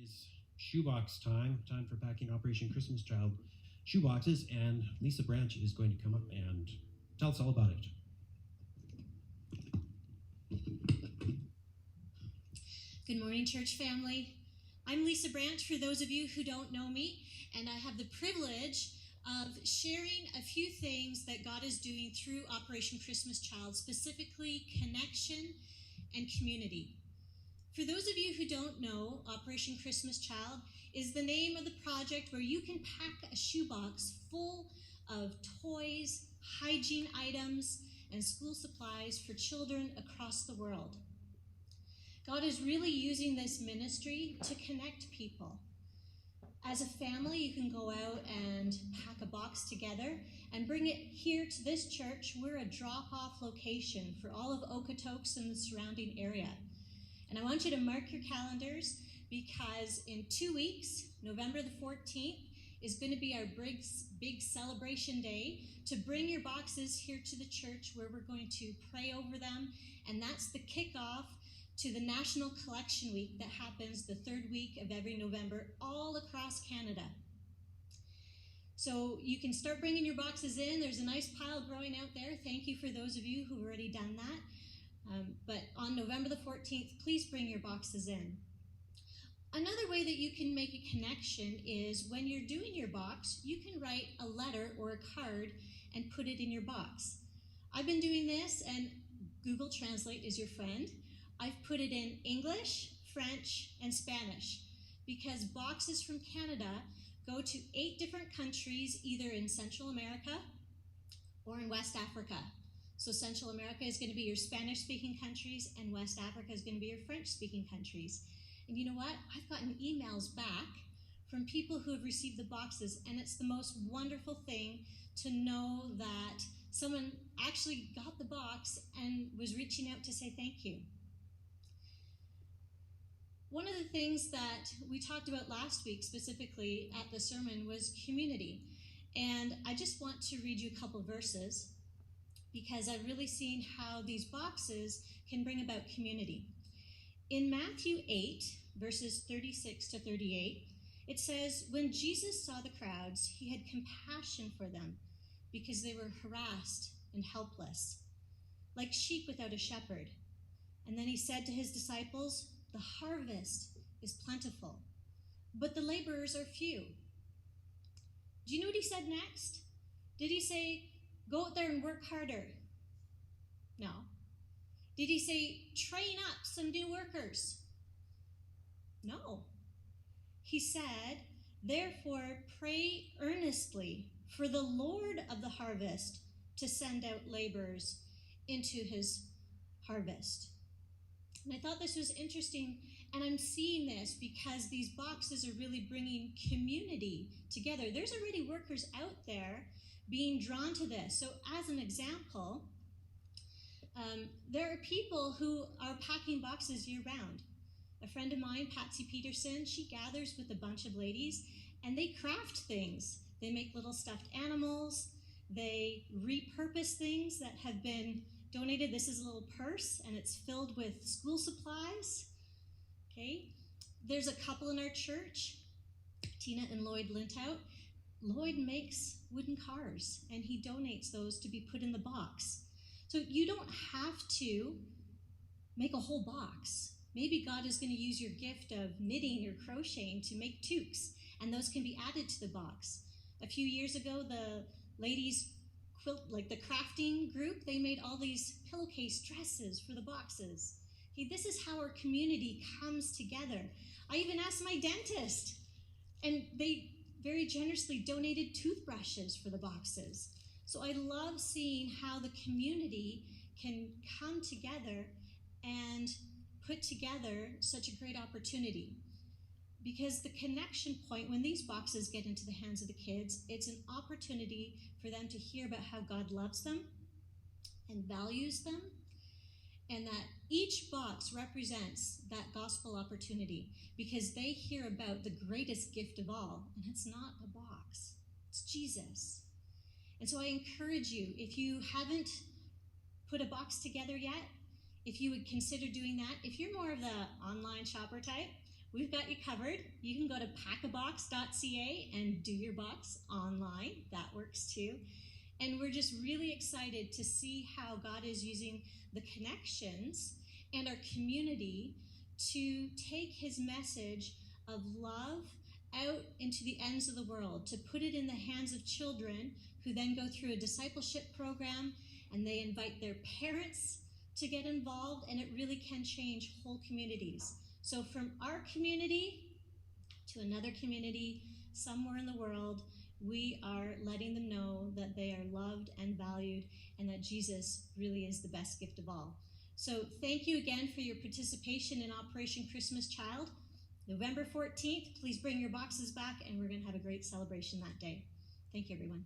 is shoebox time for packing Operation Christmas Child shoeboxes, and Lisa Branch is going to come up and tell us all about it. Good morning, church family. I'm Lisa Branch, for those of you who don't know me, and I have the privilege of sharing a few things that God is doing through Operation Christmas Child, specifically connection and community. For those of you who don't know, Operation Christmas Child is the name of the project where you can pack a shoebox full of toys, hygiene items, and school supplies for children across the world. God is really using this ministry to connect people. As a family, you can go out and pack a box together and bring it here to this church. We're a drop-off location for all of Okotoks and the surrounding area. And I want you to mark your calendars, because in 2 weeks, November the 14th, is going to be our big celebration day to bring your boxes here to the church, where we're going to pray over them. And that's the kickoff to the National Collection Week that happens the third week of every November all across Canada. So you can start bringing your boxes in. There's a nice pile growing out there. Thank you for those of you who've already done that. But on November the 14th, please bring your boxes in. Another way that you can make a connection is when you're doing your box, you can write a letter or a card and put it in your box. I've been doing this, and Google Translate is your friend. I've put it in English, French, and Spanish, because boxes from Canada go to 8 different countries, either in Central America or in West Africa. So Central America is going to be your Spanish-speaking countries, and West Africa is going to be your French-speaking countries. And you know what? I've gotten emails back from people who have received the boxes, and it's the most wonderful thing to know that someone actually got the box and was reaching out to say thank you. One of the things that we talked about last week, specifically at the sermon, was community. And I just want to read you a couple verses, because I've really seen how these boxes can bring about community. In Matthew 8, verses 36 to 38, it says, "When Jesus saw the crowds, he had compassion for them, because they were harassed and helpless, like sheep without a shepherd. And then he said to his disciples, 'The harvest is plentiful, but the laborers are few.'" Do you know what he said next? Did he say, "Go out there and work harder"? No. Did he say, "Train up some new workers"? No. He said, "Therefore, pray earnestly for the Lord of the harvest to send out laborers into his harvest." And I thought this was interesting, and I'm seeing this because these boxes are really bringing community together. There's already workers out there being drawn to this. So as an example, there are people who are packing boxes year-round. A friend of mine, Patsy Peterson, she gathers with a bunch of ladies, and they craft things. They make little stuffed animals. They repurpose things that have been donated. This is a little purse, and it's filled with school supplies. Okay. There's a couple in our church, Tina and Lloyd Lintout. Lloyd makes wooden cars, and he donates those to be put in the box. So you don't have to make a whole box. Maybe God is going to use your gift of knitting or crocheting to make toques, and those can be added to the box. A few years ago, the ladies quilt, like the crafting group, they made all these pillowcase dresses for the boxes. Okay, this is how our community comes together. I even asked my dentist, and they very generously donated toothbrushes for the boxes. So I love seeing how the community can come together and put together such a great opportunity. Because the connection point, when these boxes get into the hands of the kids, it's an opportunity for them to hear about how God loves them and values them, and that each box represents that gospel opportunity, because they hear about the greatest gift of all, and it's not a box, it's Jesus. And so I encourage you, if you haven't put a box together yet, if you would consider doing that. If you're more of the online shopper type, we've got you covered. You can go to packabox.ca and do your box online. That works too. And we're just really excited to see how God is using the connections and our community to take his message of love out into the ends of the world, to put it in the hands of children who then go through a discipleship program and they invite their parents to get involved, and it really can change whole communities. So from our community to another community somewhere in the world, we are letting them know that they are loved and valued and that Jesus really is the best gift of all. So thank you again for your participation in Operation Christmas Child. November 14th, please bring your boxes back and we're going to have a great celebration that day. Thank you, everyone.